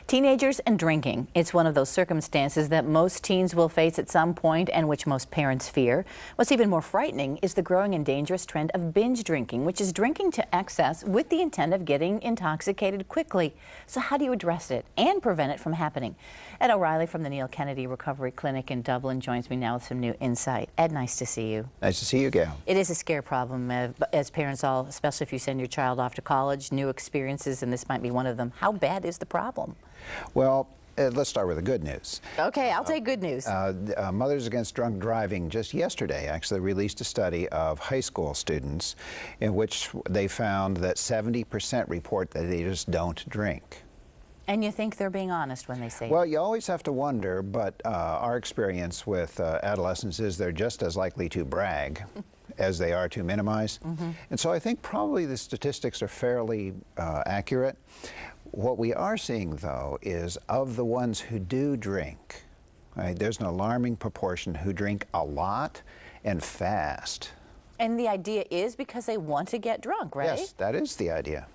Teenagers and drinking. It's one of those circumstances that most teens will face at some point and which most parents fear. What's even more frightening is the growing and dangerous trend of binge drinking, which is drinking to excess with the intent of getting intoxicated quickly. So how do you address it and prevent it from happening? Ed O Reilly from the Neil Kennedy Recovery Clinic in Dublin joins me now with some new insight. Ed, nice to see you. Nice to see you, Gail. It is a scare problem as parents, especially if you send your child off to college, new experiences, and this might be one of them. How bad is the problem? Well, let's start with the good news. Okay, I'll take good news. Mothers Against Drunk Driving just yesterday actually released a study of high school students in which they found that 70% report that they just don't drink. And you think they're being honest when they say Well, you always have to wonder, but our experience with adolescents is they're just as likely to brag as they are to minimize. And so I think probably the statistics are fairly accurate. What we are seeing, though, is of the ones who do drink, right, there's an alarming proportion who drink a lot and fast. And the idea is because they want to get drunk, right? Yes, that is the idea.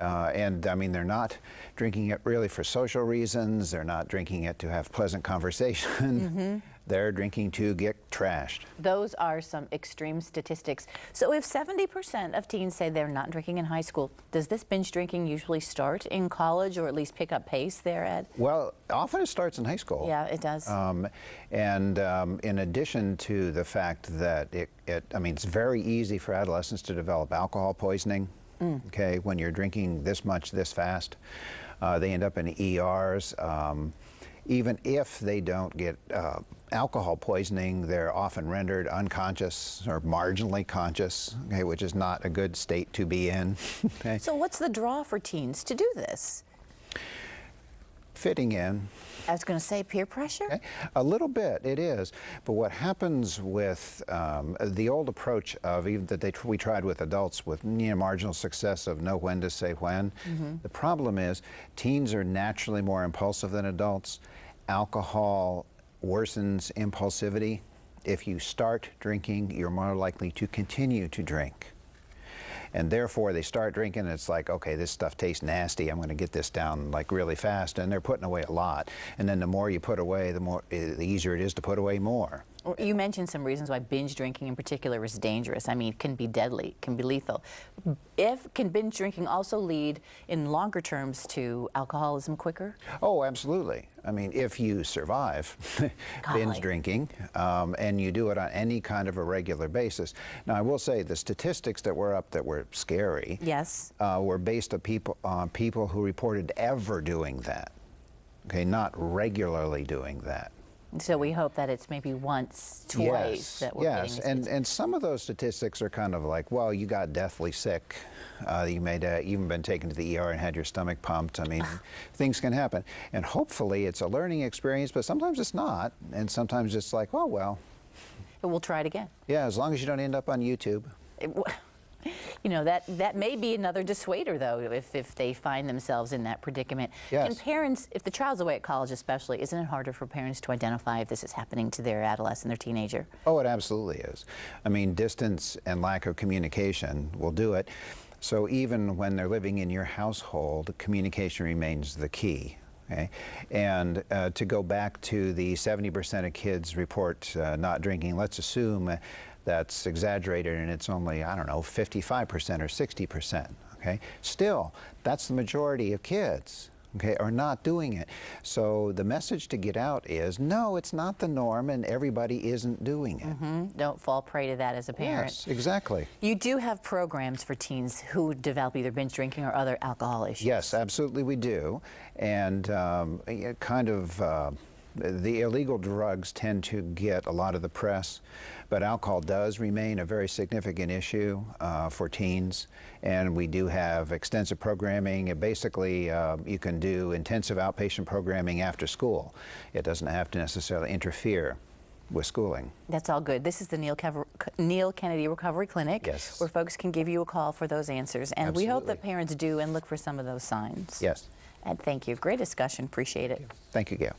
And I mean, they're not drinking it really for social reasons. They're not drinking it to have pleasant conversation. They're drinking to get trashed. Those are some extreme statistics. So if 70% of teens say they're not drinking in high school, does this binge drinking usually start in college or at least pick up pace there, Ed? Well, often it starts in high school. Yeah, it does. In addition to the fact that I mean, it's very easy for adolescents to develop alcohol poisoning. Okay, when you're drinking this much, this fast, they end up in ERs. Even if they don't get alcohol poisoning, they're often rendered unconscious or marginally conscious, okay, which is not a good state to be in. Okay? So what's the draw for teens to do this? Fitting in. I was going to say peer pressure? Okay. A little bit, it is. But what happens with the old approach of even that we tried with adults with marginal success of know when to say when, the problem is teens are naturally more impulsive than adults. Alcohol worsens impulsivity. If you start drinking, you're more likely to continue to drink. And therefore, they start drinking, and it's like, okay, this stuff tastes nasty. I'm going to get this down like really fast, and they're putting away a lot. And then the more you put away, the easier it is to put away more. You mentioned some reasons why binge drinking in particular is dangerous. I mean, it can be deadly, it can be lethal. Can binge drinking also lead in longer terms to alcoholism quicker? Oh, absolutely. I mean, if you survive binge drinking and you do it on any kind of a regular basis. Now, I will say the statistics that were up that were scary were based on people who reported ever doing that, okay, not regularly doing that. So we hope that it's maybe once, twice that we're getting this. And some of those statistics are kind of like, well, you got deathly sick. You may have even been taken to the ER and had your stomach pumped. I mean, things can happen. And hopefully it's a learning experience, but sometimes it's not. And sometimes it's like, oh, well. But we'll try it again. Yeah, as long as you don't end up on YouTube. You know, that may be another dissuader, though, if they find themselves in that predicament. Yes. Can parents, if the child's away at college especially, isn't it harder for parents to identify if this is happening to their adolescent, their teenager? Oh, it absolutely is. I mean, distance and lack of communication will do it. So even when they're living in your household, communication remains the key. Okay? And to go back to the 70% of kids report not drinking, let's assume that's exaggerated and it's only, I don't know, 55% or 60%, okay? Still, that's the majority of kids, okay, are not doing it. So the message to get out is, no, it's not the norm and everybody isn't doing it. Don't fall prey to that as a parent. Yes, exactly. You do have programs for teens who develop either binge drinking or other alcohol issues. Yes, absolutely we do. And the illegal drugs tend to get a lot of the press, but alcohol does remain a very significant issue for teens, and we do have extensive programming. Basically, you can do intensive outpatient programming after school. It doesn't have to necessarily interfere with schooling. That's all good. This is the Neil Kennedy Recovery Clinic, where folks can give you a call for those answers, and we hope that parents do and look for some of those signs. Yes. And thank you. Great discussion. Appreciate it. Thank you, Gail.